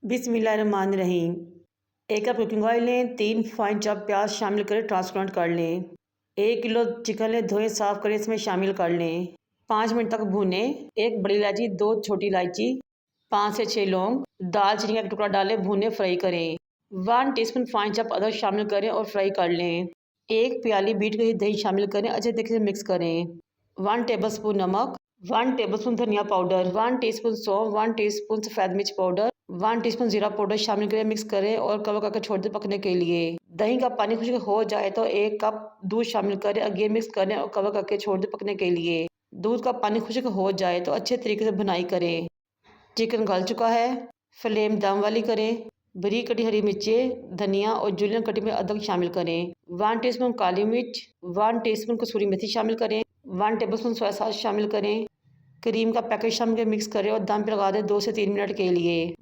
बिस्मिल्लाहिर्रहमानिर्रहीम। 1 cup cooking oil लें, 3 fine chop प्याज शामिल करें, ट्रांसप्लांट कर लें। 1 किलो चिकन लें, धोएं साफ़ करें, इसमें शामिल कर लें। 5 मिनट तक भूनें। 1 बड़ी इलायची, 2 छोटी इलायची, 5 से 6 लौंग, दालचीनी का एक टुकड़ा डालें, भूनें, फ्राई करें। 1 टीस्पून फाइन चॉप अदरक शामिल करें और फ्राई कर लें। 1 प्याली बीट गई दही शामिल करें, अच्छे तरीके से मिक्स करें। 1 टेबलस्पून नमक, 1 टेबलस्पून धनिया पाउडर, 1 टीस्पून सौंफ, 1 टीस्पून सफ़ेद मिर्च पाउडर, 1 टीस्पून जीरा पाउडर शामिल करें, मिक्स करें और कवर करके छोड़ दें पकने के लिए। दही का पानी खुश्क हो जाए तो 1 कप दूध शामिल करें, अगेन मिक्स करें और कवर करके छोड़ दें पकने के लिए। दूध का पानी खुश्क हो जाए तो अच्छे तरीके से भुनाई करें। चिकन गल चुका है, फ्लेम दम वाली करें। बारीक कटी हरी मिर्चें, धनिया और जूलियन कटी में अदरक शामिल करें। 1 टीस्पून काली मिर्च, 1 टीस्पून कसूरी मेथी शामिल करें। 1 टेबलस्पून सोया सॉस शामिल करें। क्रीम का पैकेट शामिल कर मिक्स करें और दम पे लगा दें 2 से 3 मिनट के लिए।